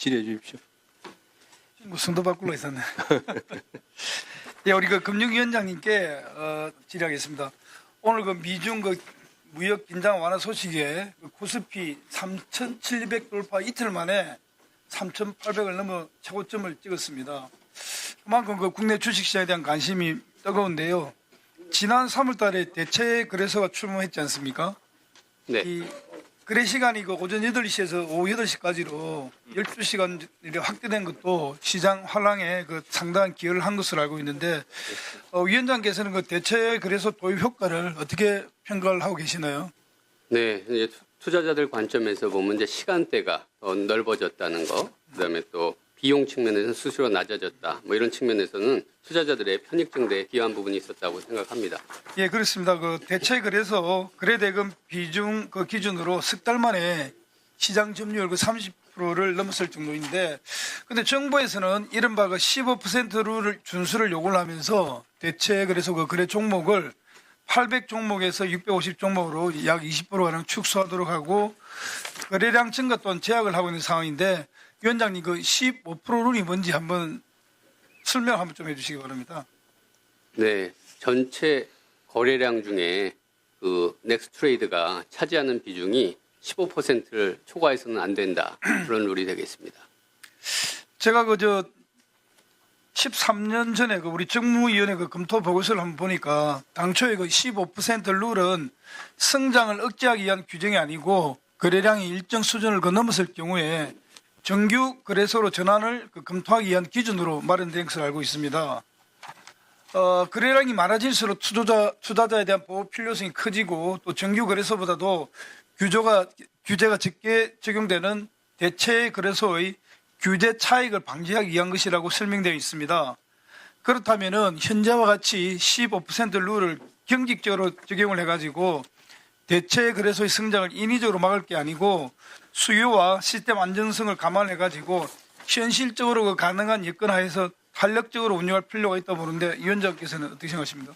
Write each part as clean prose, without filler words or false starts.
질의해 주십시오. 뭐 순도 바꾸고 있었네. 예, 우리 그 금융위원장님께 질의하겠습니다. 오늘 그 미중 그 무역 긴장 완화 소식에 그 코스피 3,700 돌파 이틀 만에 3,800을 넘어 최고점을 찍었습니다. 그만큼 그 국내 주식시장에 대한 관심이 뜨거운데요. 지난 3월달에 대체 거래소가 출범했지 않습니까? 네. 이 거래 시간이 그 오전 8시에서 오후 8시까지로 12시간 확대된 것도 시장 활랑에 그 상당한 기여를 한 것으로 알고 있는데 위원장께서는 그 대체 거래소 도입 효과를 어떻게 평가를 하고 계시나요? 네, 이제 투자자들 관점에서 보면 이제 시간대가 더 넓어졌다는 거, 그다음에 또 비용 측면에서는 수수료가 낮아졌다, 뭐 이런 측면에서는 투자자들의 편익 증대에 기여한 부분이 있었다고 생각합니다. 예, 그렇습니다. 그 대체 거래소 거래대금 비중 그 기준으로 석 달 만에 시장 점유율 그 30%를 넘었을 정도인데, 근데 정부에서는 이른바 그 15% 룰을 준수를 요구를 하면서 대체 거래소 그 거래 종목을 800 종목에서 650 종목으로 약 20%가량 축소하도록 하고 거래량 증가 또한 제약을 하고 있는 상황인데, 위원장님 그 15% 룰이 뭔지 한번 설명 한번 좀 해주시기 바랍니다. 네, 전체 거래량 중에 그 넥스트레이드가 차지하는 비중이 15%를 초과해서는 안 된다, 그런 룰이 되겠습니다. 제가 그저 13년 전에 그 우리 정무위원회 그 검토 보고서를 한번 보니까 당초에 그 15% 룰은 성장을 억제하기 위한 규정이 아니고 거래량이 일정 수준을 그 넘었을 경우에 정규 거래소로 전환을 그 검토하기 위한 기준으로 마련된 것을 알고 있습니다. 거래량이 많아질수록 투자자에 대한 보호 필요성이 커지고 또 정규 거래소보다도 규제가 적게 적용되는 대체 거래소의 규제 차익을 방지하기 위한 것이라고 설명되어 있습니다. 그렇다면은 현재와 같이 15% 룰을 경직적으로 적용을 해가지고 대체 거래소의 성장을 인위적으로 막을 게 아니고 수요와 시스템 안정성을 감안해가지고 현실적으로 그 가능한 여건 하에서 탄력적으로 운영할 필요가 있다고 보는데 위원장께서는 어떻게 생각하십니까?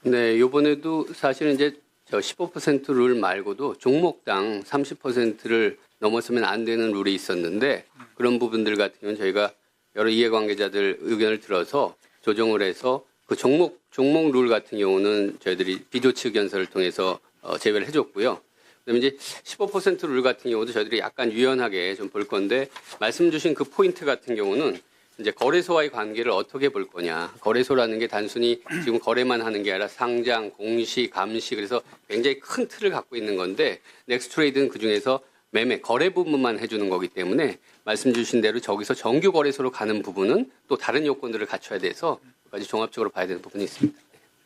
네, 이번에도 사실은 이제 저 15%룰 말고도 종목당 30%를 넘어서면 안 되는 룰이 있었는데, 그런 부분들 같은 경우는 저희가 여러 이해관계자들 의견을 들어서 조정을 해서 그 종목 룰 같은 경우는 저희들이 비조치 의견서를 통해서 제외를 해줬고요. 그다음에 이제 15%룰 같은 경우도 저희들이 약간 유연하게 좀 볼 건데, 말씀 주신 그 포인트 같은 경우는 이제 거래소와의 관계를 어떻게 볼 거냐. 거래소라는 게 단순히 지금 거래만 하는 게 아니라 상장, 공시, 감시, 그래서 굉장히 큰 틀을 갖고 있는 건데, 넥스트레이드는 그중에서 매매, 거래 부분만 해주는 거기 때문에 말씀 주신 대로 저기서 정규 거래소로 가는 부분은 또 다른 요건들을 갖춰야 돼서 까지 종합적으로 봐야 되는 부분이 있습니다.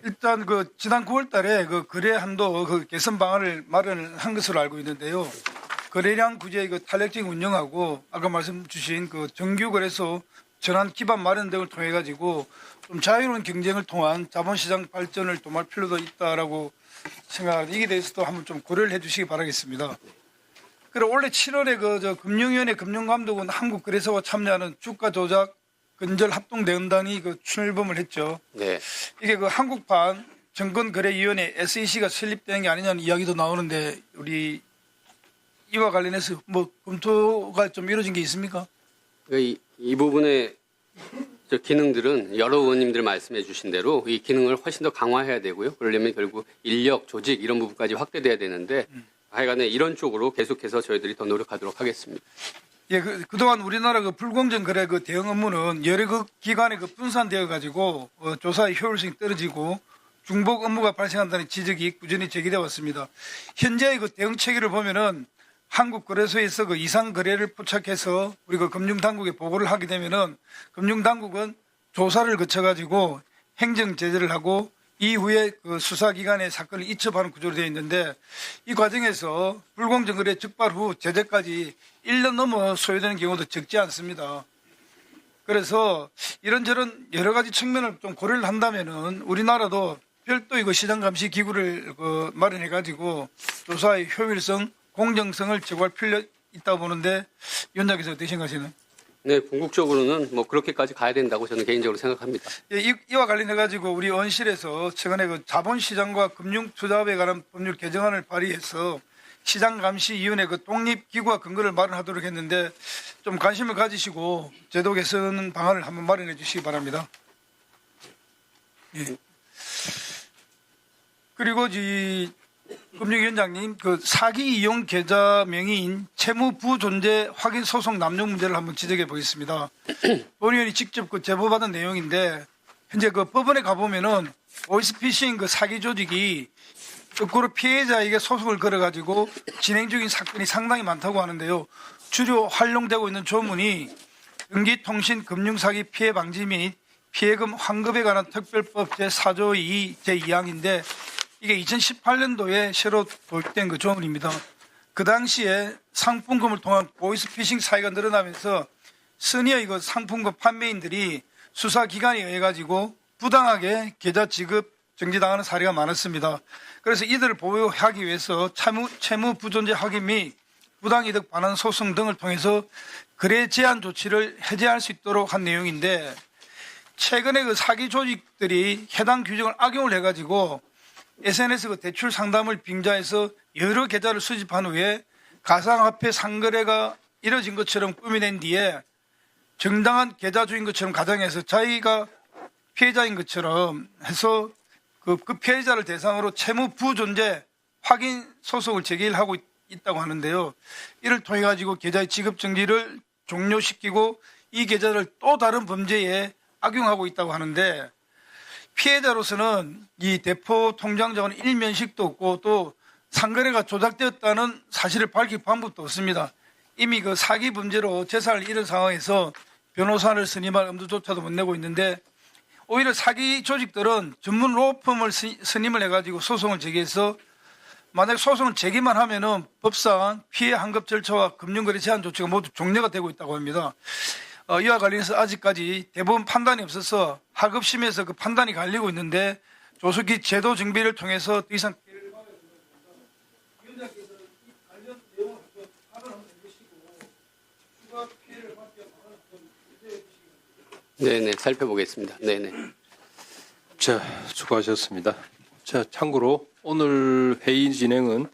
일단 그 지난 9월 달에 그 거래 한도 그 개선 방안을 마련한 것으로 알고 있는데요. 거래량 구제의 그 탄력적인 운영하고 아까 말씀 주신 그 정규 거래소 전환 기반 마련 등을 통해 가지고 좀 자유로운 경쟁을 통한 자본시장 발전을 도모할 필요도 있다라고 생각하는데, 이에 대해서도 한번 좀 고려를 해 주시기 바라겠습니다. 그리고 올해 7월에 그 금융위원회 금융감독원 한국거래소가 참여하는 주가 조작 근절 합동대응단이 그 출범을 했죠. 네. 이게 그 한국판 증권거래위원회 SEC가 설립되는 게 아니냐는 이야기도 나오는데, 우리 이와 관련해서 뭐 검토가 좀 이루어진 게 있습니까? 이 부분의 저 기능들은 여러 의원님들 말씀해 주신 대로 이 기능을 훨씬 더 강화해야 되고요. 그러려면 결국 인력, 조직 이런 부분까지 확대돼야 되는데, 하여간에 이런 쪽으로 계속해서 저희들이 더 노력하도록 하겠습니다. 예, 그동안 우리나라 그 불공정 거래 그 대응 업무는 여러 그 기관에 그 분산되어 가지고 조사의 효율성이 떨어지고 중복 업무가 발생한다는 지적이 꾸준히 제기되어 왔습니다. 현재의 그 대응 체계를 보면은 한국거래소에서 그 이상 거래를 포착해서 우리 그 금융당국에 보고를 하게 되면은 금융당국은 조사를 거쳐 가지고 행정 제재를 하고 이후에 그 수사기관의 사건을 이첩하는 구조로 되어 있는데, 이 과정에서 불공정 거래 적발 후 제재까지 1년 넘어 소요되는 경우도 적지 않습니다. 그래서 이런저런 여러 가지 측면을 좀 고려를 한다면은 우리나라도 별도의 그 시장 감시 기구를 그 마련해 가지고 조사의 효율성, 공정성을 제고할 필요 있다고 보는데, 위원장께서 어떻게 생각하시나요? 네, 궁극적으로는 뭐 그렇게까지 가야 된다고 저는 개인적으로 생각합니다. 예, 이와 관련해 가지고 우리 의원실에서 최근에 그 자본시장과 금융투자업에 관한 법률 개정안을 발의해서 시장감시위원회 그 독립기구와 근거를 마련하도록 했는데 좀 관심을 가지시고 제도 개선 방안을 한번 마련해 주시기 바랍니다. 예. 그리고 금융위원장님 그 사기 이용 계좌 명의인 채무 부존재 확인 소송 남용 문제를 한번 지적해 보겠습니다. 본 의원이 직접 그 제보받은 내용인데 현재 그 법원에 가보면은 보이스피싱 그 사기 조직이 거꾸로 피해자에게 소송을 걸어가지고 진행 중인 사건이 상당히 많다고 하는데요. 주로 활용되고 있는 조문이 전기통신 금융사기 피해 방지 및 피해금 환급에 관한 특별법 제4조 2 제2항인데 이게 2018년도에 새로 도입된 그 조문입니다. 그 당시에 상품금을 통한 보이스피싱 사기가 늘어나면서 선의의 그 상품금 판매인들이 수사기관에 의해 가지고 부당하게 계좌 지급 정지당하는 사례가 많았습니다. 그래서 이들을 보호하기 위해서 채무 부존재 확인 및 부당이득 반환 소송 등을 통해서 거래 제한 조치를 해제할 수 있도록 한 내용인데 최근에 그 사기 조직들이 해당 규정을 악용을 해가지고 SNS 그 대출 상담을 빙자해서 여러 계좌를 수집한 후에 가상화폐 상거래가 이뤄진 것처럼 꾸며낸 뒤에 정당한 계좌 주인 것처럼 가정해서 자기가 피해자인 것처럼 해서 그 피해자를 대상으로 채무 부존재 확인 소송을 제기하고 있다고 하는데요. 이를 통해 가지고 계좌의 지급 정지를 종료시키고 이 계좌를 또 다른 범죄에 악용하고 있다고 하는데 피해자로서는 이 대포 통장자와는 일면식도 없고 또 상거래가 조작되었다는 사실을 밝힐 방법도 없습니다. 이미 그 사기 범죄로 재산을 잃은 상황에서 변호사를 선임할 엄두조차도 못 내고 있는데 오히려 사기 조직들은 전문 로펌을 선임을 해가지고 소송을 제기해서 만약 소송을 제기만 하면은 법상 피해 환급 절차와 금융거래 제한 조치가 모두 종료가 되고 있다고 합니다. 이와 관련해서 아직까지 대법원 판단이 없어서 하급심에서 그 판단이 갈리고 있는데 조속히 제도 정비를 통해서 더 이상 피해를 막아야 된다고 위원장께서 이 관련 내용을 좀 파악을 한번 해주시고 추가 피해를 막기 위한 방안을 좀 제시해 주시기 바랍니다. 네네, 살펴보겠습니다. 네네. 자, 수고하셨습니다. 자, 참고로 오늘 회의 진행은